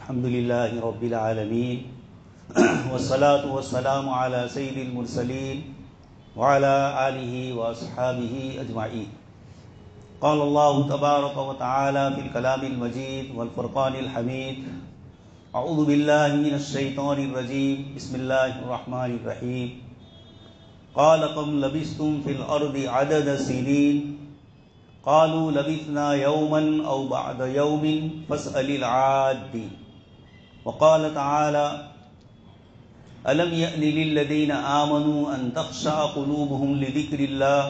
الحمد للہ رب العالمین والصلاة والسلام علی سید المرسلین وعلی آلہ واصحابہ اجمعین. قال اللہ تبارک و تعالی فی الکلام المجید والفرقان الحمید. اعوذ باللہ من الشیطان الرجیم. بسم اللہ الرحمن الرحیم. قال کم لبثتم فی الارض عدد سنین قالوا لبثنا یوما او بعد یوم فاسأل العادین. وقال تعالى ألم يأن للذين آمنوا أن تخشع قلوبهم لذكر الله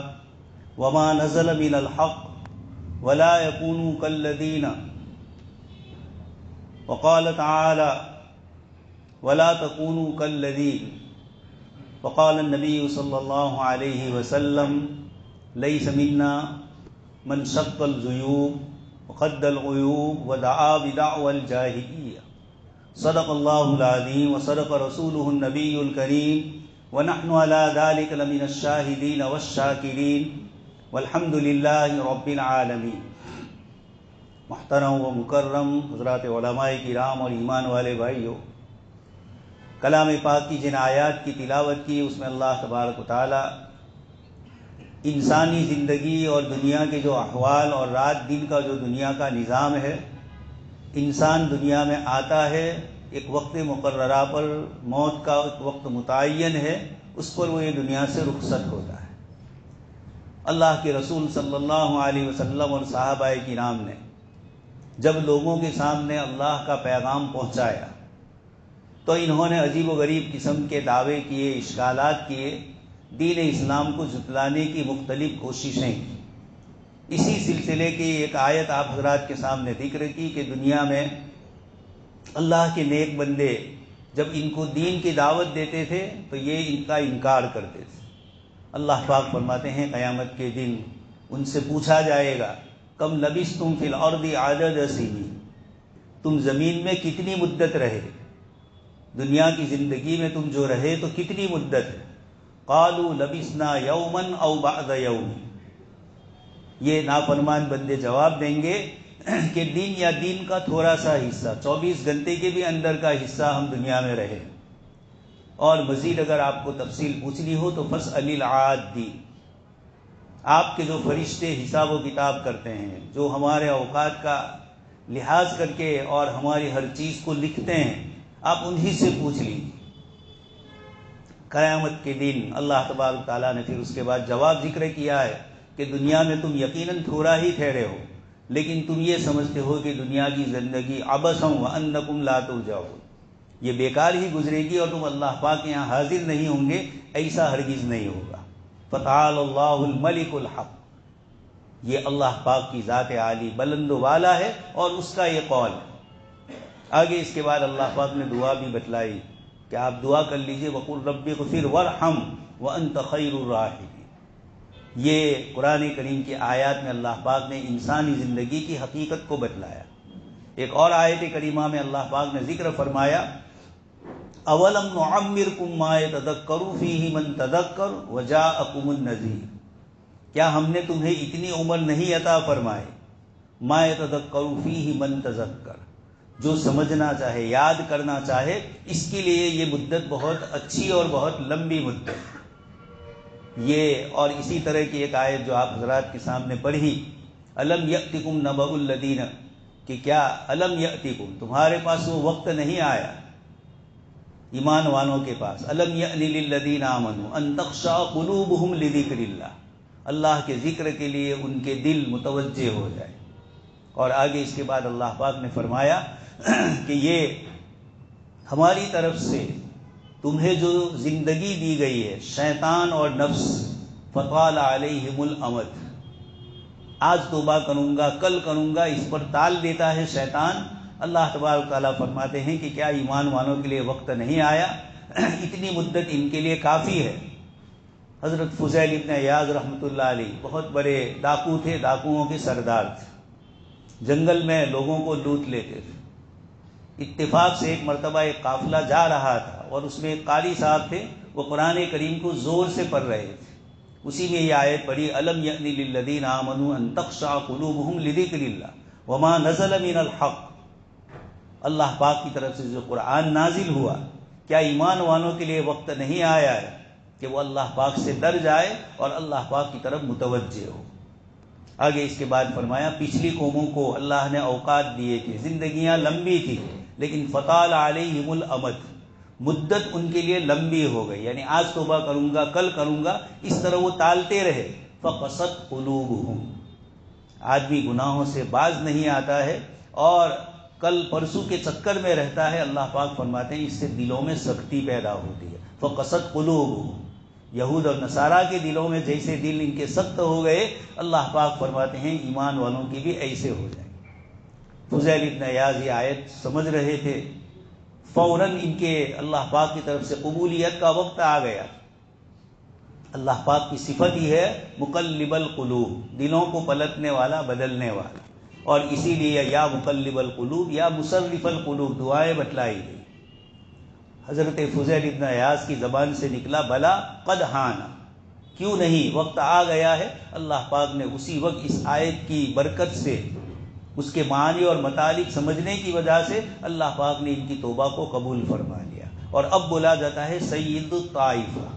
وما نزل من الحق ولا يكونوا كالذين. وقال تعالى ولا تكونوا كالذين. وقال النبي صلى الله عليه وسلم ليس منا من شق الجيوب وقد العيوب ودعا بدعوى الجاهلية. صدق اللہ العظیم وصدق رسولہ النبی الکریم ونحن على ذلك لمن الشاہدین والشاکرین والحمد للہ رب العالمین. محترم و مکرم حضرات علماء کرام اور ایمان والے بھائیوں، کلام پاک کی جن آیات کی تلاوت کی اس میں اللہ تبارک و تعالی انسانی زندگی اور دنیا کے جو احوال اور رات دن کا جو دنیا کا نظام ہے، انسان دنیا میں آتا ہے ایک وقت مقررہ پر، موت کا ایک وقت متعین ہے، اس پر وہ یہ دنیا سے رخصت ہوتا ہے. اللہ کے رسول صلی اللہ علیہ وسلم اور صحابہ کرام نے جب لوگوں کے سامنے اللہ کا پیغام پہنچایا تو انہوں نے عجیب و غریب قسم کے دعوے کیے، اشکالات کیے، دین اسلام کو جھٹلانے کی مختلف کوششیں کی. اسی سلسلے کی ایک آیت آپ حضرات کے سامنے ذکر کی کہ دنیا میں اللہ کے نیک بندے جب ان کو دین کی دعوت دیتے تھے تو یہ ان کا انکار کرتے تھے. اللہ پاک فرماتے ہیں قیامت کے دن ان سے پوچھا جائے گا کم لبثتم فی الارض عدد سنین، تم زمین میں کتنی مدت رہے، دنیا کی زندگی میں تم جو رہے تو کتنی مدت ہے. قالوا لبثنا یوما او بعد یوم. یہ نافرمان بندے جواب دیں گے کہ دن یا دن کا تھوڑا سا حصہ، 24 گھنٹے کے بھی اندر کا حصہ ہم دنیا میں رہے. اور مزید اگر آپ کو تفصیل پوچھنی ہو تو فاسأل العادین. آپ کے جو فرشتے حساب و کتاب کرتے ہیں، جو ہمارے اوقات کا لحاظ کر کے اور ہماری ہر چیز کو لکھتے ہیں، آپ انہی سے پوچھ لیجیے. قیامت کے دن اللہ تبارک تعالیٰ نے پھر اس کے بعد جواب ذکر کیا ہے کہ دنیا میں تم یقیناً تھوڑا ہی ٹھہرے ہو، لیکن تم یہ سمجھتے ہو کہ دنیا کی زندگی عبث وانکم لا ترجعون، یہ بیکار ہی گزرے گی اور تم اللہ پاک کے یہاں حاضر نہیں ہوں گے. ایسا ہرگز نہیں ہوگا. فتعال اللہ الملک الحق. یہ اللہ پاک کی ذات عالی بلند و والا ہے اور اس کا یہ قول ہے. آگے اس کے بعد اللہ پاک نے دعا بھی بتلائی کہ آپ دعا کر لیجئے وقل رب اغفر وارحم وانت خیر الراحمین. یہ قرآن کریم کی آیات میں اللہ پاک نے انسانی زندگی کی حقیقت کو بتلایا. ایک اور آیت کریمہ میں اللہ پاک نے ذکر فرمایا اولم نعمرکم ما یتذکر فیہ من تذکر وجاءکم النذیر. کیا ہم نے تمہیں اتنی عمر نہیں عطا فرمائی، ما یتذکر فیہ من تذکر، جو سمجھنا چاہے، یاد کرنا چاہے، اس کے لیے یہ مدت بہت اچھی اور بہت لمبی مدت. یہ اور اسی طرح کی ایک آیت جو آپ حضرات کے سامنے پڑھی، الم یأتکم نبأ الذین، کہ کیا الم یأتکم، تمہارے پاس وہ وقت نہیں آیا ایمان والوں کے پاس، الم یأن للذین آمنوا ان تخشع قلوبہم لذکر اللہ، اللہ کے ذکر کے لیے ان کے دل متوجہ ہو جائے. اور آگے اس کے بعد اللہ پاک نے فرمایا کہ یہ ہماری طرف سے تمہیں جو زندگی دی گئی ہے، شیطان اور نفس، فطال علیہم الامد، آج توبہ کروں گا، کل کروں گا، اس پر ٹال دیتا ہے شیطان. اللہ تبارک تعالیٰ فرماتے ہیں کہ کیا ایمان والوں کے لیے وقت نہیں آیا، اتنی مدت ان کے لیے کافی ہے. حضرت فضیل ابن عیاض رحمۃ اللہ علیہ بہت بڑے ڈاکو تھے، ڈاکوؤں کے سردار تھے، جنگل میں لوگوں کو لوٹ لیتے تھے. اتفاق سے ایک مرتبہ ایک قافلہ جا رہا تھا اور اس میں ایک قاری صاحب تھے، وہ قرآن کریم کو زور سے پڑھ رہے تھے. اسی میں یہ آیت پڑھی الم یأن للذین آمنوا ان تخشع قلوبہم لذکر اللہ وما نزل من الحق. اللہ پاک کی طرف سے جو قرآن نازل ہوا، کیا ایمان والوں کے لیے وقت نہیں آیا ہے کہ وہ اللہ پاک سے ڈر جائے اور اللہ پاک کی طرف متوجہ ہو؟ آگے اس کے بعد فرمایا پچھلی قوموں کو اللہ نے اوقات دیے تھے، زندگیاں لمبی تھی، لیکن فطال علیہم الامد، مدت ان کے لیے لمبی ہو گئی، یعنی آج توبہ کروں گا، کل کروں گا، اس طرح وہ ٹالتے رہے۔ فقست قلوبہم، آدمی گناہوں سے باز نہیں آتا ہے اور کل پرسوں کے چکر میں رہتا ہے، اللہ پاک فرماتے ہیں اس سے دلوں میں سختی پیدا ہوتی ہے۔ فقست قلوبہم، یہود اور نصارہ کے دلوں میں جیسے دل ان کے سخت ہو گئے، اللہ پاک فرماتے ہیں ایمان والوں کی بھی ایسے ہو جائیں گے۔ فضیل ابن عیاض یہ آیت سمجھ رہے تھے، فوراً ان کے اللہ پاک کی طرف سے قبولیت کا وقت آ گیا۔ اللہ پاک کی صفت ہی ہے مقلب القلوب، دلوں کو پلٹنے والا، بدلنے والا، اور اسی لیے یا مقلب القلوب یا مصرف القلوب دعائیں بتلائی گئی۔ حضرت فضیل ابن عیاض کی زبان سے نکلا بلا قد حانا، کیوں نہیں، وقت آ گیا ہے۔ اللہ پاک نے اسی وقت اس آیت کی برکت سے، اس کے معنی اور مطالب سمجھنے کی وجہ سے اللہ پاک نے ان کی توبہ کو قبول فرما لیا، اور اب بولا جاتا ہے سید الطائفہ،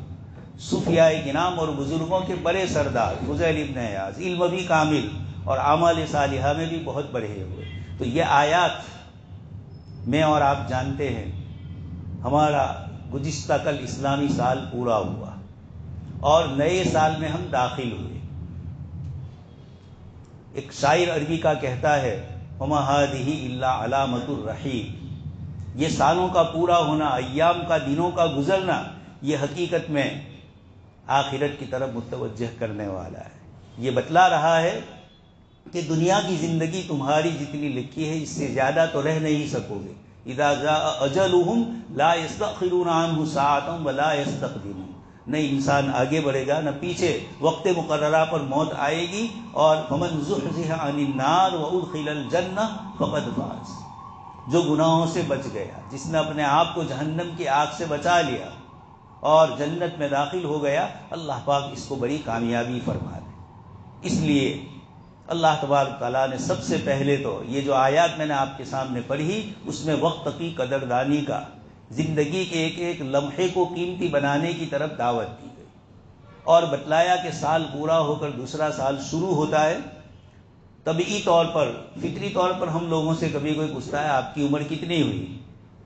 صوفیاء کرام اور بزرگوں کے بڑے سردار فضیل ابن عیاض، علم بھی کامل اور اعمال صالحہ میں بھی بہت بڑے ہوئے۔ تو یہ آیات میں اور آپ جانتے ہیں، ہمارا گزشتہ کل اسلامی سال پورا ہوا اور نئے سال میں ہم داخل ہوئے۔ ایک شاعر عربی کا کہتا ہے وَمَا هَٰذِهِ إِلَّا عَلَامَةُ الرَّحِيلِ، یہ سالوں کا پورا ہونا، ایام کا، دنوں کا گزرنا، یہ حقیقت میں آخرت کی طرف متوجہ کرنے والا ہے۔ یہ بتلا رہا ہے کہ دنیا کی زندگی تمہاری جتنی لکھی ہے اس سے زیادہ تو رہ نہیں سکو گے۔ اذا جاء اجلهم لا يستأخرون عنه ساعة ولا يستقدمون، نہ انسان آگے بڑھے گا نہ پیچھے، وقت مقررہ پر موت آئے گی، اور فمن زحزح عن النار وادخل الجنہ فقد فاز، جو گناہوں سے بچ گیا، جس نے اپنے آپ کو جہنم کی آگ سے بچا لیا اور جنت میں داخل ہو گیا، اللہ پاک اس کو بڑی کامیابی فرما دے۔ اس لیے اللہ تبارک تعالیٰ نے سب سے پہلے تو یہ جو آیات میں نے آپ کے سامنے پڑھی، اس میں وقت کی قدردانی کا، زندگی کے ایک ایک لمحے کو قیمتی بنانے کی طرف دعوت دی گئی، اور بتلایا کہ سال پورا ہو کر دوسرا سال شروع ہوتا ہے۔ طبعی طور پر، فطری طور پر ہم لوگوں سے کبھی کوئی پوچھتا ہے آپ کی عمر کتنی ہوئی،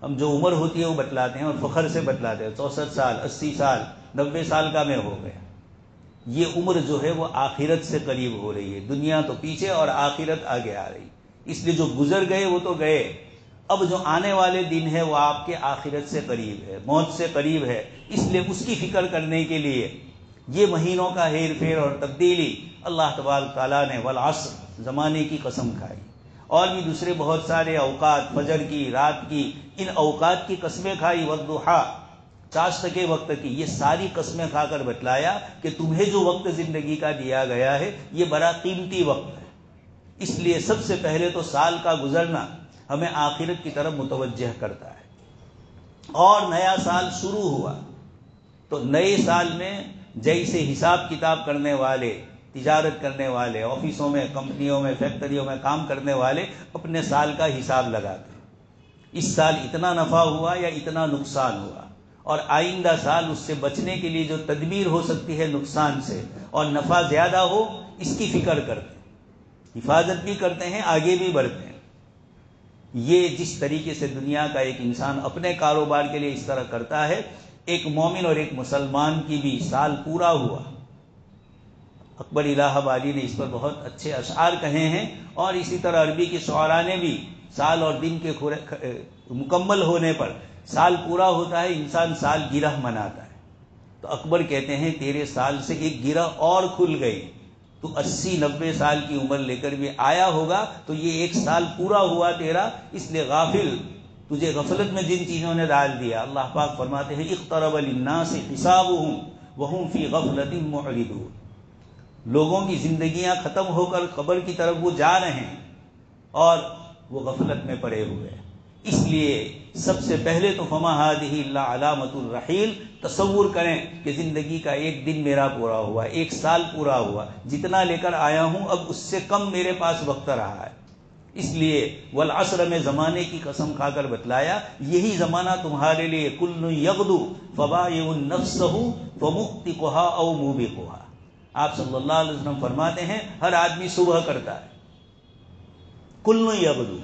ہم جو عمر ہوتی ہے وہ بتلاتے ہیں اور فخر سے بتلاتے ہیں، 64 سال، 80 سال، 90 سال کا میں ہو گیا۔ یہ عمر جو ہے وہ آخرت سے قریب ہو رہی ہے، دنیا تو پیچھے اور آخرت آگے آ رہی، اس لیے جو گزر گئے وہ تو گئے، اب جو آنے والے دن ہے وہ آپ کے آخرت سے قریب ہے، موت سے قریب ہے، اس لیے اس کی فکر کرنے کے لیے یہ مہینوں کا ہیر پھیر اور تبدیلی اللہ تبارک تعالیٰ نے والعصر، زمانے کی قسم کھائی، اور بھی دوسرے بہت سارے اوقات، فجر کی، رات کی، ان اوقات کی قسمیں کھائی، والضحیٰ، چاشت کے وقت کی، یہ ساری قسمیں کھا کر بتلایا کہ تمہیں جو وقت زندگی کا دیا گیا ہے یہ بڑا قیمتی وقت ہے۔ اس لیے سب سے پہلے تو سال کا گزرنا ہمیں آخرت کی طرف متوجہ کرتا ہے، اور نیا سال شروع ہوا تو نئے سال میں جیسے حساب کتاب کرنے والے، تجارت کرنے والے، آفسوں میں، کمپنیوں میں، فیکٹریوں میں کام کرنے والے اپنے سال کا حساب لگاتے ہیں، اس سال اتنا نفع ہوا یا اتنا نقصان ہوا، اور آئندہ سال اس سے بچنے کے لیے جو تدبیر ہو سکتی ہے نقصان سے اور نفع زیادہ ہو، اس کی فکر کرتے ہیں، حفاظت بھی کرتے ہیں، آگے بھی بڑھتے ہیں۔ یہ جس طریقے سے دنیا کا ایک انسان اپنے کاروبار کے لیے اس طرح کرتا ہے، ایک مومن اور ایک مسلمان کی بھی سال پورا ہوا۔ اکبر الہ آبادی نے اس پر بہت اچھے اشعار کہے ہیں، اور اسی طرح عربی کے شعراء نے بھی، سال اور دن کے مکمل ہونے پر سال پورا ہوتا ہے، انسان سال گرہ مناتا ہے، تو اکبر کہتے ہیں تیرے سال سے ایک گرہ اور کھل گئی، تو 80-90 سال کی عمر لے کر بھی آیا ہوگا تو یہ ایک سال پورا ہوا تیرا، اس لیے غافل، تجھے غفلت میں جن چیزوں نے ڈال دیا، اللہ پاک فرماتے ہیں اقترب للناس حسابهم وهم فی غفلۃ معرضون، لوگوں کی زندگیاں ختم ہو کر قبر کی طرف وہ جا رہے ہیں اور وہ غفلت میں پڑے ہوئے ہیں۔ اس لیے سب سے پہلے تو فما هذه الا علامۃ الرحیل، تصور کریں کہ زندگی کا ایک دن میرا پورا ہوا، ایک سال پورا ہوا، جتنا لے کر آیا ہوں اب اس سے کم میرے پاس وقت رہا ہے، اس لیے والعصر میں زمانے کی قسم کھا کر بتلایا یہی زمانہ تمہارے لیے کل یغدو فبائع نفسہ فمؤتقها او موبقها. آپ صلی اللہ علیہ وسلم فرماتے ہیں ہر آدمی صبح کرتا ہے کل یغدو،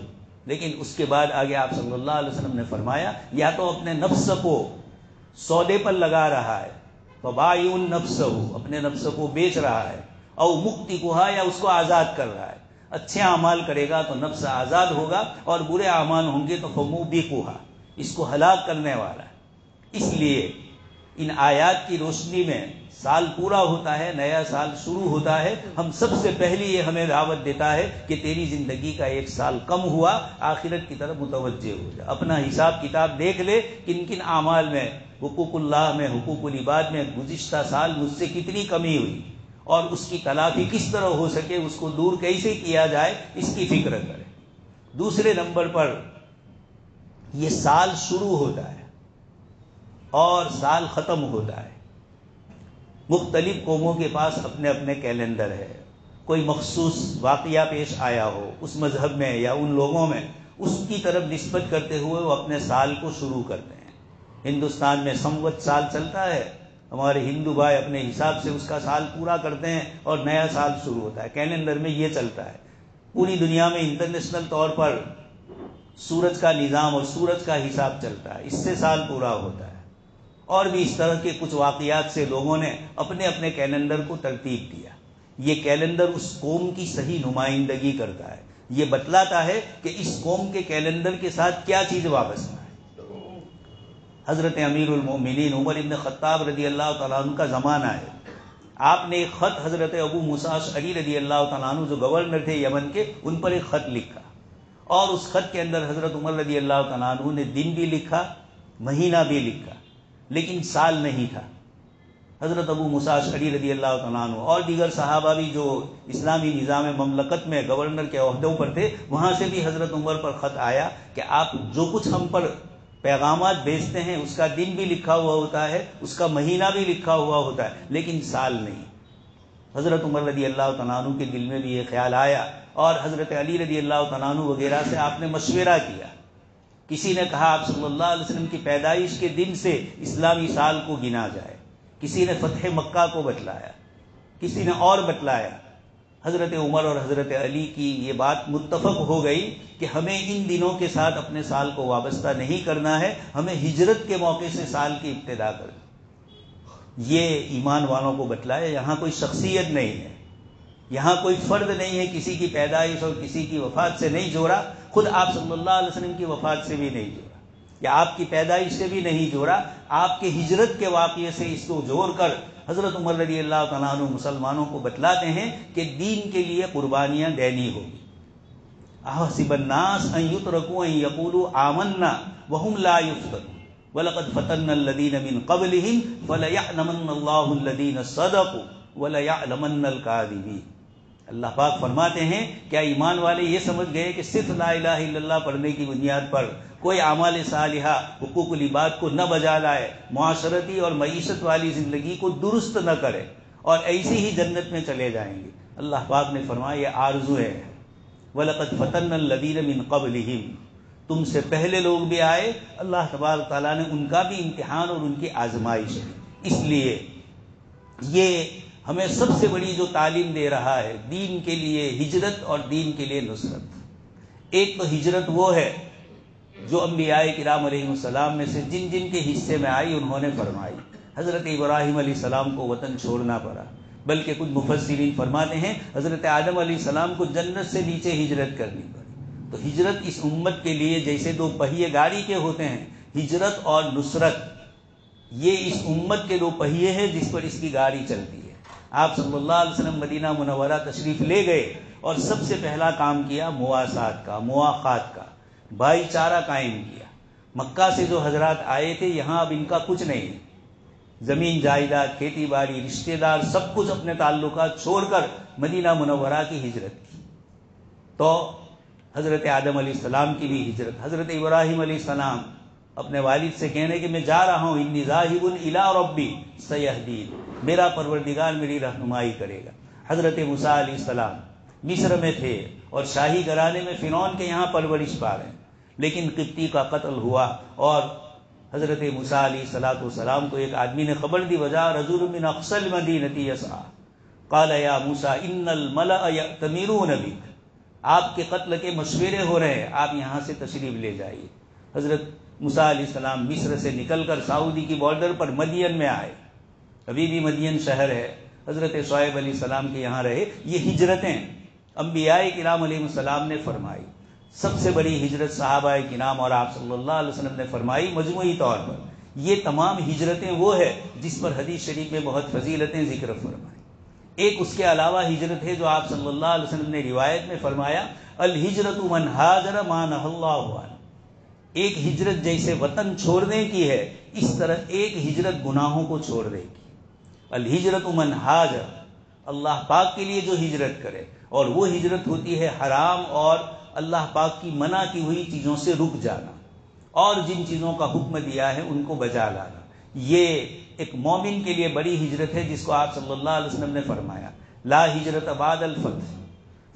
لیکن اس کے بعد آگے آپ صلی اللہ علیہ وسلم نے فرمایا یا تو اپنے نفس کو سودے پر لگا رہا ہے، فبائع نفسہ اپنے نفس کو بیچ رہا ہے، او مؤتقها یا اس کو آزاد کر رہا ہے. اچھے اعمال کرے گا تو نفس آزاد ہوگا، اور برے اعمال ہوں گے تو فموبقها اس کو ہلاک کرنے والا ہے. اس لیے ان آیات کی روشنی میں سال پورا ہوتا ہے، نیا سال شروع ہوتا ہے، ہم سب سے پہلی یہ ہمیں دعوت دیتا ہے کہ تیری زندگی کا ایک سال کم ہوا، آخرت کی طرف متوجہ ہو جا، اپنا حساب کتاب دیکھ لے کن کن اعمال میں، حقوق اللہ میں، حقوق العباد میں گزشتہ سال مجھ سے کتنی کمی ہوئی، اور اس کی تلافی کس طرح ہو سکے، اس کو دور کیسے کیا جائے، اس کی فکر کرے. دوسرے نمبر پر یہ سال شروع ہوتا ہے اور سال ختم ہوتا ہے. مختلف قوموں کے پاس اپنے اپنے کیلنڈر ہے، کوئی مخصوص واقعہ پیش آیا ہو اس مذہب میں یا ان لوگوں میں، اس کی طرف نسبت کرتے ہوئے وہ اپنے سال کو شروع کرتے ہیں. ہندوستان میں سنوت سال چلتا ہے، ہمارے ہندو بھائی اپنے حساب سے اس کا سال پورا کرتے ہیں اور نیا سال شروع ہوتا ہے. کیلنڈر میں یہ چلتا ہے. پوری دنیا میں انٹرنیشنل طور پر سورج کا نظام اور سورج کا حساب چلتا ہے، اس سے سال پورا ہوتا ہے. اور بھی اس طرح کے کچھ واقعات سے لوگوں نے اپنے اپنے کیلنڈر کو ترتیب دیا. یہ کیلنڈر اس قوم کی صحیح نمائندگی کرتا ہے، یہ بتلاتا ہے کہ اس قوم کے کیلنڈر کے ساتھ کیا چیز وابستہ ہے. حضرت امیر المومنین عمر ابن خطاب رضی اللہ تعالیٰ عنہ کا زمانہ ہے. آپ نے ایک خط حضرت ابو موسیٰ اشعری رضی اللہ تعالیٰ عنہ جو گورنر تھے یمن کے، ان پر ایک خط لکھا، اور اس خط کے اندر حضرت عمر رضی اللہ تعالیٰ عنہ نے دن بھی لکھا، مہینہ بھی لکھا، لیکن سال نہیں تھا. حضرت ابو موسیٰ اشعری رضی اللہ تعالیٰ عنہ اور دیگر صحابہ بھی جو اسلامی نظام مملکت میں گورنر کے عہدوں پر تھے، وہاں سے بھی حضرت عمر پر خط آیا کہ آپ جو کچھ ہم پر پیغامات بھیجتے ہیں اس کا دن بھی لکھا ہوا ہوتا ہے، اس کا مہینہ بھی لکھا ہوا ہوتا ہے، لیکن سال نہیں. حضرت عمر رضی اللہ تعالیٰ عنہ کے دل میں بھی یہ خیال آیا، اور حضرت علی رضی اللہ تعالیٰ عنہ وغیرہ سے آپ نے مشورہ کیا. کسی نے کہا آپ صلی اللہ علیہ وسلم کی پیدائش کے دن سے اسلامی سال کو گنا جائے، کسی نے فتح مکہ کو بتلایا، کسی نے اور بتلایا. حضرت عمر اور حضرت علی کی یہ بات متفق ہو گئی کہ ہمیں ان دنوں کے ساتھ اپنے سال کو وابستہ نہیں کرنا ہے، ہمیں ہجرت کے موقع سے سال کی ابتدا کرنا. یہ ایمان والوں کو بتلایا. یہاں کوئی شخصیت نہیں ہے، یہاں کوئی فرد نہیں ہے، کسی کی پیدائش اور کسی کی وفات سے نہیں جوڑا، خود آپ صلی اللہ علیہ وسلم کی وفات سے بھی نہیں جوڑا، یا آپ کی پیدائش سے بھی نہیں جوڑا. آپ کے ہجرت کے واقعے سے اس کو جوڑ کر حضرت عمر رضی اللہ تعالیٰ عنہ مسلمانوں کو بتلاتے ہیں کہ دین کے لیے قربانیاں دینی ہوگی. احسب الناس ان یترکوا ان یقولوا آمنا وهم لا یفتنون وَلَقَدْ فَتَنَّا الَّذِينَ مِن قَبْلِهِمْ فَلَيَعْلَمَنَّ اللَّهُ الَّذِينَ صَدَقُوا وَلَيَعْلَمَنَّ الْكَاذِبِينَ. اللہ پاک فرماتے ہیں کیا ایمان والے یہ سمجھ گئے کہ صرف لا الہ الا اللہ پڑھنے کی بنیاد پر کوئی اعمال صالحہ حقوق العباد کو نہ بجا لائے، معاشرتی اور معیشت والی زندگی کو درست نہ کرے، اور ایسی ہی جنت میں چلے جائیں گے؟ اللہ پاک نے فرمایا یہ آرزو ہے. وَلَقَدْ فَتَنَّا الَّذِينَ مِن قَبْلِهِمْ، تم سے پہلے لوگ بھی آئے، اللہ تبارک تعالیٰ نے ان کا بھی امتحان اور ان کی آزمائش ہے. اس لیے یہ ہمیں سب سے بڑی جو تعلیم دے رہا ہے دین کے لیے ہجرت اور دین کے لیے نصرت. ایک تو ہجرت وہ ہے جو انبیاء کرام علیہ السلام میں سے جن جن کے حصے میں آئی انہوں نے فرمائی. حضرت ابراہیم علیہ السلام کو وطن چھوڑنا پڑا، بلکہ کچھ مفسرین فرماتے ہیں حضرت آدم علیہ السلام کو جنت سے نیچے ہجرت کرنی پڑی. تو ہجرت اس امت کے لیے جیسے دو پہیے گاڑی کے ہوتے ہیں، ہجرت اور نصرت یہ اس امت کے دو پہیے ہیں جس پر اس کی گاڑی چلتی ہے. آپ صلی اللہ علیہ وسلم مدینہ منورہ تشریف لے گئے اور سب سے پہلا کام کیا مواسات کا، مواخات کا، بھائی چارہ قائم کیا. مکہ سے جو حضرات آئے تھے یہاں اب ان کا کچھ نہیں، زمین جائیداد، کھیتی باڑی، رشتہ دار، سب کچھ اپنے تعلقات چھوڑ کر مدینہ منورہ کی ہجرت کی. تو حضرت آدم علیہ السلام کی بھی ہجرت، حضرت ابراہیم علیہ السلام اپنے والد سے کہنے کہ میں جا رہا ہوں، انی ذاہب الی ربی سیہدین، میرا پروردگار میری رہنمائی کرے گا. حضرت موسیٰ علیہ السلام مصر میں تھے اور شاہی گھرانے میں فرعون کے یہاں پرورش پا رہے ہیں، لیکن قبطی کا قتل ہوا اور حضرت موسیٰ علیہ الصلوۃ والسلام کو ایک آدمی نے خبر دی، وجاء رجل من اقصى المدینہ یسعی قال یا موسیٰ ان الملأ یأتمرون بک، آپ کے قتل کے مشورے ہو رہے ہیں، آپ یہاں سے تشریف لے جائیے۔ حضرت موسیٰ علیہ السلام مصر سے نکل کر سعودی کی بارڈر پر مدین میں آئے، ابھی بھی مدین شہر ہے، حضرت شعیب علیہ السلام کے یہاں رہے۔ یہ ہجرتیں انبیاء کرام علیہ السلام نے فرمائی، سب سے بڑی ہجرت صحابہ کرام اور آپ صلی اللہ علیہ وسلم نے فرمائی مجموعی طور پر۔ یہ تمام ہجرتیں وہ ہے جس پر حدیث شریف میں بہت فضیلتیں ذکر فرمائی۔ ایک اس کے علاوہ ہجرت ہے جو آپ صلی اللہ علیہ وسلم نے روایت میں فرمایا، الہجرت من ہاجر ما نہی اللہ عنہ۔ ایک ہجرت جیسے وطن چھوڑنے کی ہے، اس طرح ایک ہجرت گناہوں کو چھوڑنے کی۔ الہجرت من ہاجر، اللہ پاک کے لیے جو ہجرت کرے، اور وہ ہجرت ہوتی ہے حرام اور اللہ پاک کی منع کی ہوئی چیزوں سے رک جانا، اور جن چیزوں کا حکم دیا ہے ان کو بجا لانا۔ یہ ایک مومن کے لیے بڑی ہجرت ہے، جس کو آپ صلی اللہ علیہ وسلم نے فرمایا لا ہجرت بعد الفتح،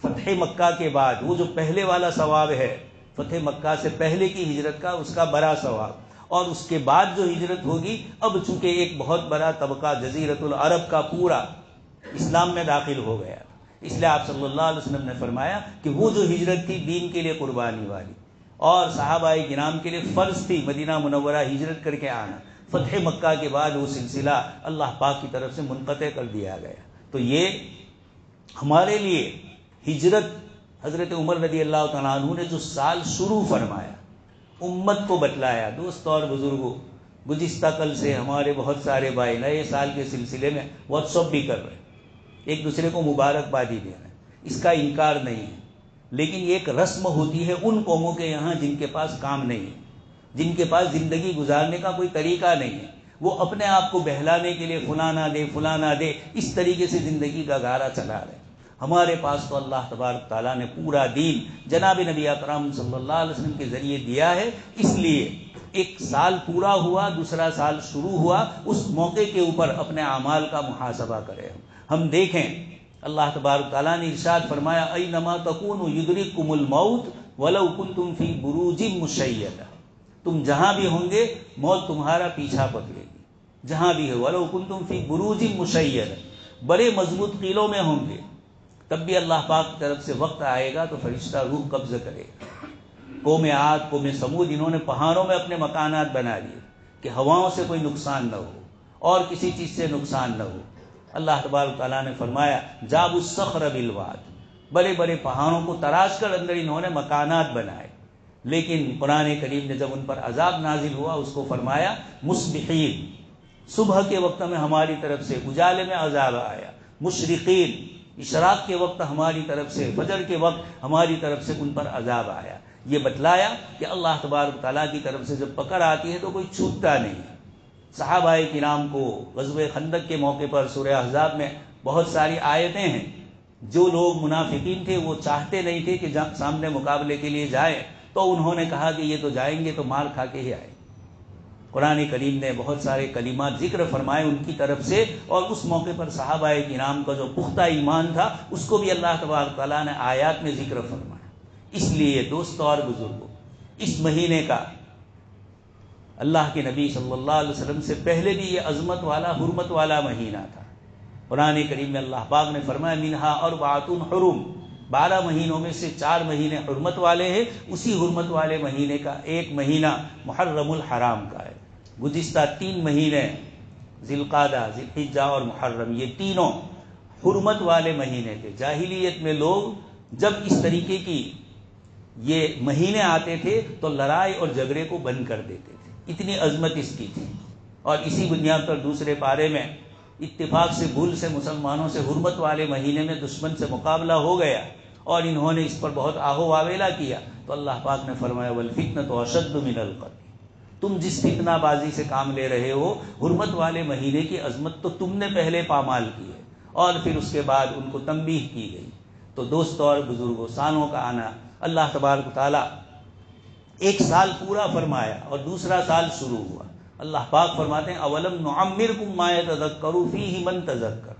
فتح مکہ کے بعد وہ جو پہلے والا ثواب ہے، فتح مکہ سے پہلے کی ہجرت کا، اس کا بڑا ثواب، اور اس کے بعد جو ہجرت ہوگی، اب چونکہ ایک بہت بڑا طبقہ جزیرۃ العرب کا پورا اسلام میں داخل ہو گیا، اس لیے آپ صلی اللہ علیہ وسلم نے فرمایا کہ وہ جو ہجرت تھی دین کے لیے قربانی والی، اور صحابہ کرام کے لیے فرض تھی مدینہ منورہ ہجرت کر کے آنا، فتح مکہ کے بعد وہ سلسلہ اللہ پاک کی طرف سے منقطع کر دیا گیا۔ تو یہ ہمارے لیے ہجرت، حضرت عمر رضی اللہ تعالیٰ عنہ نے جو سال شروع فرمایا، امت کو بتلایا۔ دوست اور بزرگوں، گزشتہ کل سے ہمارے بہت سارے بھائی نئے سال کے سلسلے میں واٹس ایپ بھی کر رہے ہیں، ایک دوسرے کو مبارکبادی دے رہے ہیں، اس کا انکار نہیں ہے، لیکن یہ ایک رسم ہوتی ہے ان قوموں کے یہاں جن کے پاس کام نہیں ہے، جن کے پاس زندگی گزارنے کا کوئی طریقہ نہیں ہے، وہ اپنے آپ کو بہلانے کے لیے فلانا دے فلانا دے، اس طریقے سے زندگی کا گارا چلا رہے ہیں۔ ہمارے پاس تو اللہ تبارک تعالیٰ نے پورا دین جناب نبی اکرم صلی اللہ علیہ وسلم کے ذریعے دیا ہے، اس لیے ایک سال پورا ہوا، دوسرا سال شروع ہوا، اس موقع کے اوپر اپنے اعمال کا محاسبہ کریں۔ ہم دیکھیں اللہ تبارک تعالیٰ نے ارشاد فرمایا اینما تکونوا یدرککم الموت ولو کنتم فی بروج مشیدہ، تم جہاں بھی ہوں گے موت تمہارا پیچھا پکڑے گی، جہاں بھی ہو، ولو کنتم فی بروج مشیدہ، بڑے مضبوط قلعوں میں ہوں گے، تب بھی اللہ پاک کی طرف سے وقت آئے گا تو فرشتہ روح قبض کرے گا۔ قوم عاد، قوم سمود، انہوں نے پہاڑوں میں اپنے مکانات بنا لیے کہ ہواؤں سے کوئی نقصان نہ ہو اور کسی چیز سے نقصان نہ ہو۔ اللہ تبارک تعالیٰ نے فرمایا جابوا الصخر بالواد، بڑے بڑے پہاڑوں کو تراش کر اندر انہوں نے مکانات بنائے، لیکن قرآن کریم نے جب ان پر عذاب نازل ہوا اس کو فرمایا مصبحین، صبح کے وقت میں ہماری طرف سے اجالے میں عذاب آیا، مشرقین، اشراق کے وقت ہماری طرف سے، فجر کے وقت ہماری طرف سے ان پر عذاب آیا۔ یہ بتلایا کہ اللہ تبارک تعالیٰ کی طرف سے جب پکڑ آتی ہے تو کوئی چھوٹتا نہیں۔ صحابہ کرام کو غزوہ خندق کے موقع پر سورہ احزاب میں بہت ساری آیتیں ہیں، جو لوگ منافقین تھے وہ چاہتے نہیں تھے کہ سامنے مقابلے کے لیے جائیں، تو انہوں نے کہا کہ یہ تو جائیں گے تو مار کھا کے ہی آئیں۔ قرآن کریم نے بہت سارے کلمات ذکر فرمائے ان کی طرف سے، اور اس موقع پر صحابہ کرام کا جو پختہ ایمان تھا اس کو بھی اللہ تبارک تعالیٰ نے آیات میں ذکر فرمایا۔ اس لیے دوستوں اور بزرگوں، اس مہینے کا اللہ کے نبی صلی اللہ علیہ وسلم سے پہلے بھی یہ عظمت والا، حرمت والا مہینہ تھا۔ قرآن کریم میں اللہ پاک نے فرمایا منہا اربعۃ حرم، 12 مہینوں میں سے 4 مہینے حرمت والے ہیں، اسی حرمت والے مہینے کا ایک مہینہ محرم الحرام کا ہے۔ گزشتہ 3 مہینے ذی القعدہ، ذی الحجہ اور محرم، یہ تینوں حرمت والے مہینے تھے۔ جاہلیت میں لوگ جب اس طریقے کی یہ مہینے آتے تھے تو لڑائی اور جھگڑے کو بند کر دیتے تھے، اتنی عظمت اس کی تھی۔ اور اسی بنیاد پر دوسرے پارے میں اتفاق سے، بھول سے مسلمانوں سے حرمت والے مہینے میں دشمن سے مقابلہ ہو گیا اور انہوں نے اس پر بہت آہو واویلا کیا، تو اللہ پاک نے فرمایا والفتنۃ اشد من القتل، تم جس فتنہ بازی سے کام لے رہے ہو، حرمت والے مہینے کی عظمت تو تم نے پہلے پامال کی ہے، اور پھر اس کے بعد ان کو تنبیہ کی گئی۔ تو دوستوں اور بزرگوں، سالوں کا آنا، اللہ تبارک تعالیٰ ایک سال پورا فرمایا اور دوسرا سال شروع ہوا۔ اللہ پاک فرماتے ہیں اولم نعمرکم ما یتذکر فیہ من تذکر،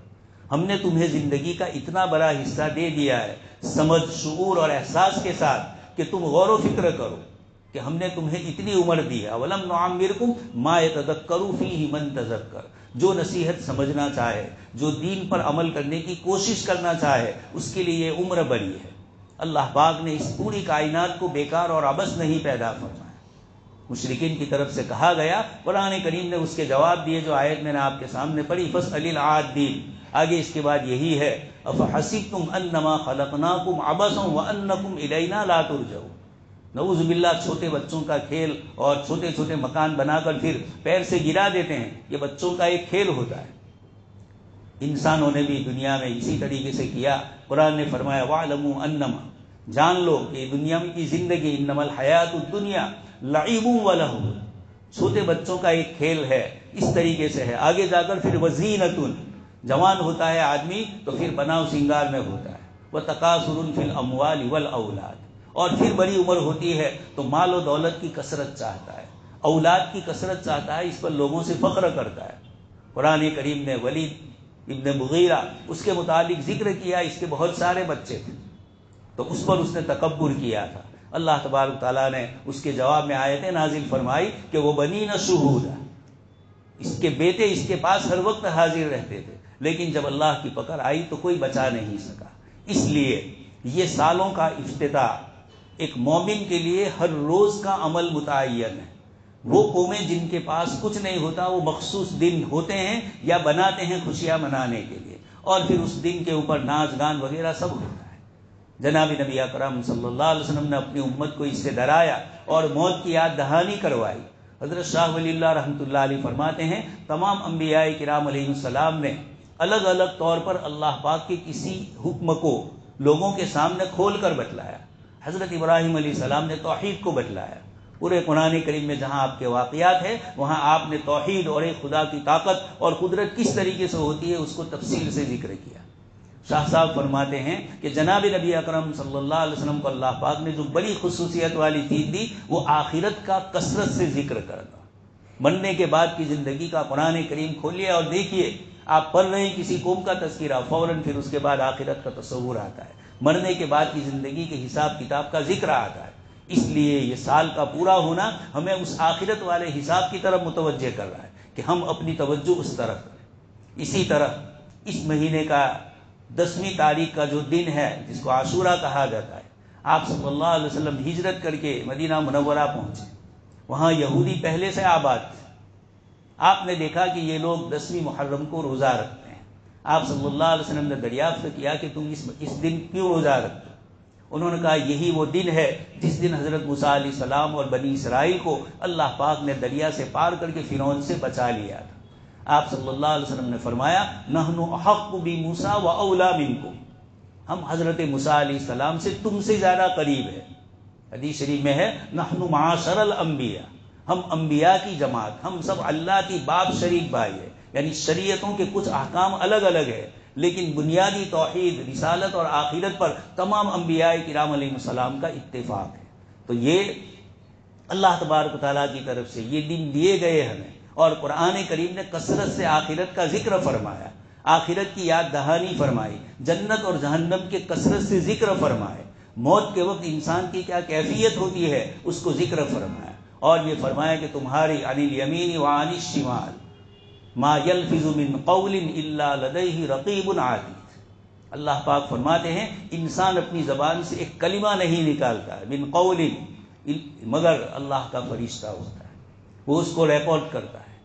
ہم نے تمہیں زندگی کا اتنا بڑا حصہ دے دیا ہے سمجھ، شعور اور احساس کے ساتھ کہ تم غور و فکر کرو کہ ہم نے تمہیں اتنی عمر دی ہے۔ اولم نعمرکم ما یتذکر فیہ من تذکر، جو نصیحت سمجھنا چاہے، جو دین پر عمل کرنے کی کوشش کرنا چاہے، اس کے لیے یہ عمر بڑی ہے۔ اللہ پاک نے اس پوری کائنات کو بیکار اور عبث نہیں پیدا فرمایا۔ مشرکین کی طرف سے کہا گیا، قرآن کریم نے اس کے جواب دیے جو آیت میں نے آپ کے سامنے پڑھی، فاسأل العادین، آگے اس کے بعد یہی ہے، افحسبتم انما خلقناکم عبثا وانکم الینا لا ترجعون۔ نعوذ باللہ، چھوٹے بچوں کا کھیل اور چھوٹے چھوٹے مکان بنا کر پھر پیر سے گرا دیتے ہیں، یہ بچوں کا ایک کھیل ہوتا ہے۔ انسانوں نے بھی دنیا میں اسی طریقے سے کیا۔ قرآن نے فرمایا وَاعْلَمُوا أَنَّمَا، جان لو کہ دنیا کی زندگی انما الحیات الدنیا لعب ولہو، چھوٹے بچوں کا ایک کھیل ہے، اس طریقے سے ہے۔ آگے جا کر پھر وزینۃ، جوان ہوتا ہے آدمی تو پھر بناؤ سنگار میں ہوتا ہے، وتکاثر فی الاموال والاولاد، اور پھر بڑی عمر ہوتی ہے تو مال و دولت کی کثرت چاہتا ہے، اولاد کی کثرت چاہتا ہے، اس پر لوگوں سے فخر کرتا ہے۔ قرآن کریم نے ولید ابن مغیرہ اس کے متعلق ذکر کیا، اس کے بہت سارے بچے تھے تو اس پر اس نے تکبر کیا تھا۔ اللہ تبارک تعالیٰ نے اس کے جواب میں آیتیں نازل فرمائی کہ وہ بنین شہودا، اس کے بیٹے اس کے پاس ہر وقت حاضر رہتے تھے، لیکن جب اللہ کی پکڑ آئی تو کوئی بچا نہیں سکا۔ اس لیے یہ سالوں کا افتتاح ایک مومن کے لیے ہر روز کا عمل متعین ہے۔ وہ قومیں جن کے پاس کچھ نہیں ہوتا وہ مخصوص دن ہوتے ہیں یا بناتے ہیں خوشیاں منانے کے لیے، اور پھر اس دن کے اوپر ناچ گان وغیرہ سب ہوتا ہے۔ جناب نبی اکرم صلی اللہ علیہ وسلم نے اپنی امت کو اس سے ڈرایا اور موت کی یاد دہانی کروائی۔ حضرت شاہ ولی اللہ رحمۃ اللہ علیہ فرماتے ہیں، تمام انبیاء کرام علیہ السلام نے الگ الگ طور پر اللہ پاک کے کسی حکم کو لوگوں کے سامنے کھول کر بتلایا۔ حضرت ابراہیم علیہ السلام نے توحید کو بتلایا۔ پورے قرآن کریم میں جہاں آپ کے واقعات ہیں وہاں آپ نے توحید اور ایک خدا کی طاقت اور قدرت کس طریقے سے ہوتی ہے اس کو تفصیل سے ذکر کیا۔ شاہ صاحب فرماتے ہیں کہ جناب نبی اکرم صلی اللہ علیہ وسلم کو اللہ پاک نے جو بڑی خصوصیت والی چیز دی وہ آخرت کا کثرت سے ذکر کرنا۔ مرنے کے بعد کی زندگی کا قرآن کریم کھولیے اور دیکھیے، آپ پڑھ رہے ہیں کسی قوم کا تذکرہ، فوراً پھر اس کے بعد آخرت کا تصور آتا ہے، مرنے کے بعد کی زندگی کے حساب کتاب کا ذکر آتا ہے۔ اس لیے یہ سال کا پورا ہونا ہمیں اس آخرت والے حساب کی طرف متوجہ کر رہا ہے کہ ہم اپنی توجہ اس طرف کریں۔ اسی طرح اس مہینے کا 10ویں تاریخ کا جو دن ہے جس کو عاشورہ کہا جاتا ہے، آپ صلی اللہ علیہ وسلم ہجرت کر کے مدینہ منورہ پہنچے، وہاں یہودی پہلے سے آباد تھے۔ آپ نے دیکھا کہ یہ لوگ 10ویں محرم کو روزہ رکھتے ہیں۔ آپ صلی اللہ علیہ وسلم نے دریافت کیا کہ تم اس دن کیوں روزہ رکھتے؟ انہوں نے کہا یہی وہ دن ہے جس دن حضرت موسیٰ علیہ السلام اور بنی اسرائیل کو اللہ پاک نے دریا سے پار کر کے فرعون سے بچا لیا تھا۔ آپ صلی اللہ علیہ وسلم نے فرمایا نحن احق بموسیٰ واولی منکم، ہم حضرت موسیٰ علیہ السلام سے تم سے زیادہ قریب ہے۔ حدیث شریف میں ہے نحن معاشر الانبیاء، ہم انبیاء کی جماعت، ہم سب اللہ کی باپ شریک بھائی ہے، یعنی شریعتوں کے کچھ احکام الگ الگ ہے لیکن بنیادی توحید، رسالت اور آخرت پر تمام انبیاء کرام علیہ السلام کا اتفاق ہے۔ تو یہ اللہ تبارک و تعالیٰ کی طرف سے یہ دن دیے گئے ہمیں، اور قرآن کریم نے کثرت سے آخرت کا ذکر فرمایا، آخرت کی یاد دہانی فرمائی، جنت اور جہنم کے کثرت سے ذکر فرمائے، موت کے وقت انسان کی کیا کیفیت ہوتی ہے اس کو ذکر فرمایا، اور یہ فرمایا کہ تمہاری عن الیمین وعن الشمال ما یلفظ من قول الا لدیہ رقیب عتید۔ اللہ پاک فرماتے ہیں انسان اپنی زبان سے ایک کلمہ نہیں نکالتا ہے من قول مگر اللہ کا فرشتہ ہوتا ہے، وہ اس کو ریکارڈ کرتا ہے۔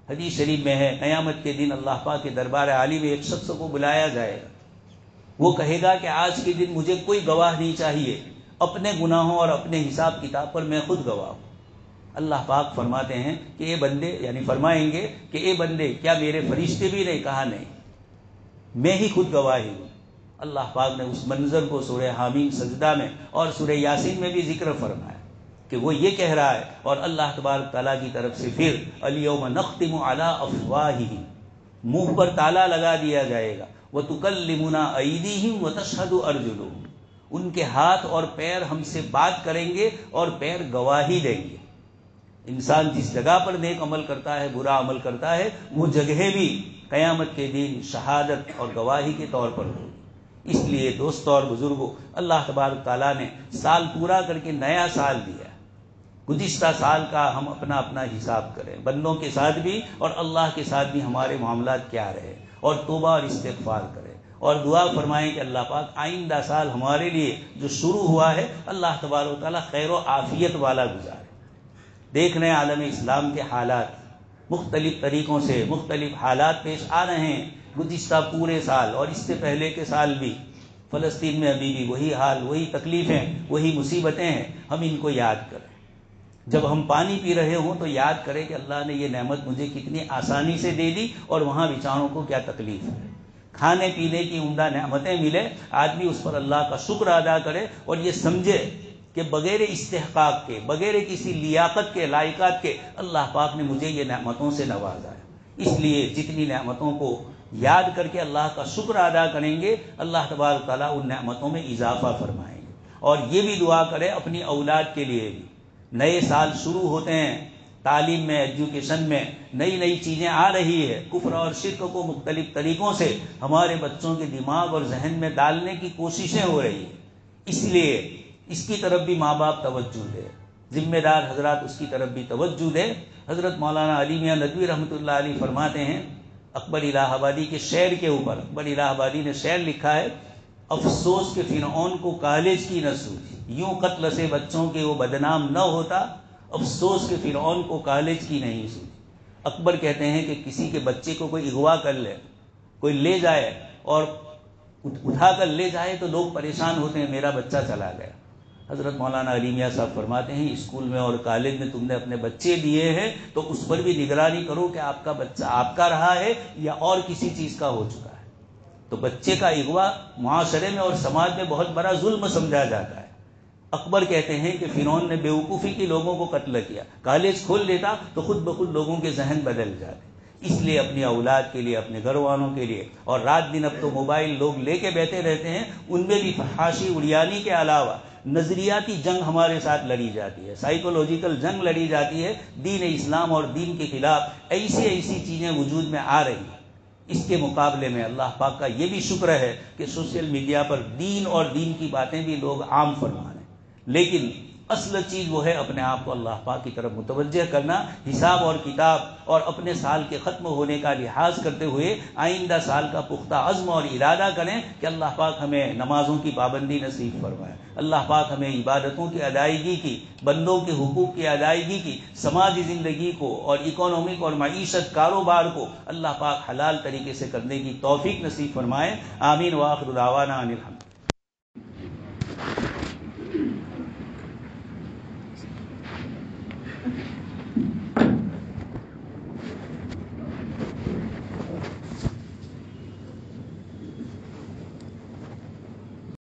حدیث شریف میں ہے قیامت کے دن اللہ پاک کے دربار عالی میں ایک شخص کو بلایا جائے گا، وہ کہے گا کہ آج کے دن مجھے کوئی گواہ نہیں چاہیے، اپنے گناہوں اور اپنے حساب کتاب پر میں خود گواہ ہوں۔ اللہ پاک فرماتے ہیں کہ اے بندے، یعنی فرمائیں گے کہ اے بندے کیا میرے فرشتے بھی نہیں؟ کہا نہیں، میں ہی خود گواہی ہوں۔ اللہ پاک نے اس منظر کو سورہ حامیم سجدہ میں اور سورہ یاسین میں بھی ذکر فرمایا کہ وہ یہ کہہ رہا ہے، اور اللہ تبارک تعالیٰ کی طرف سے پھر الیوم نختم علی افواہہم، منہ پر تالا لگا دیا جائے گا، وتکلمنا ایدیہم وتشہد ارجلہم، ان کے ہاتھ اور پیر ہم سے بات کریں گے اور پیر گواہی دیں گے۔ انسان جس جگہ پر نیک عمل کرتا ہے، برا عمل کرتا ہے، وہ جگہیں بھی قیامت کے دن شہادت اور گواہی کے طور پر ہوگی۔ اس لیے دوستوں اور بزرگوں، اللہ تبارک تعالیٰ نے سال پورا کر کے نیا سال دیا۔ گزشتہ سال کا ہم اپنا اپنا حساب کریں، بندوں کے ساتھ بھی اور اللہ کے ساتھ بھی ہمارے معاملات کیا رہے، اور توبہ اور استغفار کریں، اور دعا فرمائیں کہ اللہ پاک آئندہ سال ہمارے لیے جو شروع ہوا ہے اللہ تبارک و تعالیٰ خیر و عافیت والا گزارے۔ دیکھ رہے ہیں عالم اسلام کے حالات، مختلف طریقوں سے مختلف حالات پیش آ رہے ہیں۔ گزشتہ پورے سال اور اس سے پہلے کے سال بھی فلسطین میں ابھی بھی وہی حال، وہی تکلیفیں، وہی مصیبتیں ہیں۔ ہم ان کو یاد کریں، جب ہم پانی پی رہے ہوں تو یاد کریں کہ اللہ نے یہ نعمت مجھے کتنی آسانی سے دے دی اور وہاں بیچاروں کو کیا تکلیف ہے۔ کھانے پینے کی عمدہ نعمتیں ملے، آدمی اس پر اللہ کا شکر ادا کرے اور یہ سمجھے کہ بغیر استحقاق کے، بغیر کسی لیاقت کے، لائقات کے اللہ پاک نے مجھے یہ نعمتوں سے نوازا ہے۔ اس لیے جتنی نعمتوں کو یاد کر کے اللہ کا شکر ادا کریں گے، اللہ تبارک تعالیٰ ان نعمتوں میں اضافہ فرمائیں گے۔ اور یہ بھی دعا کرے اپنی اولاد کے لیے بھی۔ نئے سال شروع ہوتے ہیں، تعلیم میں، ایجوکیشن میں نئی نئی چیزیں آ رہی ہے، کفر اور شرک کو مختلف طریقوں سے ہمارے بچوں کے دماغ اور ذہن میں ڈالنے کی کوششیں ہو رہی ہیں۔ اس لیے اس کی طرف بھی ماں باپ توجہ دے، ذمہ دار حضرات اس کی طرف بھی توجہ دے۔ حضرت مولانا علی میاں ندوی رحمۃ اللہ علیہ فرماتے ہیں، اکبر الہ آبادی کے شعر کے اوپر، اکبر الہ آبادی نے شعر لکھا ہے، افسوس کہ فرعون کو کالج کی نہ سوجی، یوں قتل سے بچوں کے وہ بدنام نہ ہوتا، افسوس کہ فرعون کو کالج کی نہیں سوجی۔ اکبر کہتے ہیں کہ کسی کے بچے کو کوئی اغوا کر لے، کوئی لے جائے اور اٹھا کر لے جائے تو لوگ پریشان ہوتے ہیں، میرا بچہ چلا گیا۔ حضرت مولانا علی میاں صاحب فرماتے ہیں، اسکول میں اور کالج میں تم نے اپنے بچے دیے ہیں تو اس پر بھی نگرانی کرو کہ آپ کا بچہ آپ کا رہا ہے یا اور کسی چیز کا ہو چکا ہے۔ تو بچے کا اغوا معاشرے میں اور سماج میں بہت بڑا ظلم سمجھا جاتا ہے۔ اکبر کہتے ہیں کہ فرعون نے بیوقوفی کی لوگوں کو قتل کیا، کالج کھول دیتا تو خود بخود لوگوں کے ذہن بدل جاتے۔ اس لیے اپنی اولاد کے لیے، اپنے گھر والوں کے لیے، اور رات دن اب تو موبائل لوگ لے کے بیٹھے رہتے ہیں، ان میں بھی فحاشی اڑیانی کے علاوہ نظریاتی جنگ ہمارے ساتھ لڑی جاتی ہے، سائیکولوجیکل جنگ لڑی جاتی ہے، دین اسلام اور دین کے خلاف ایسی چیزیں وجود میں آ رہی ہیں۔ اس کے مقابلے میں اللہ پاک کا یہ بھی شکر ہے کہ سوشل میڈیا پر دین اور دین کی باتیں بھی لوگ عام فرما رہے ہیں، لیکن اصل چیز وہ ہے اپنے آپ کو اللہ پاک کی طرف متوجہ کرنا، حساب اور کتاب اور اپنے سال کے ختم ہونے کا لحاظ کرتے ہوئے آئندہ سال کا پختہ عزم اور ارادہ کریں کہ اللہ پاک ہمیں نمازوں کی پابندی نصیب فرمائے، اللہ پاک ہمیں عبادتوں کی ادائیگی کی، بندوں کے حقوق کی ادائیگی کی، سماجی زندگی کو اور اکنامک اور معیشت کاروبار کو اللہ پاک حلال طریقے سے کرنے کی توفیق نصیب فرمائے۔ آمین، وآخر دعوانا ان الحمد۔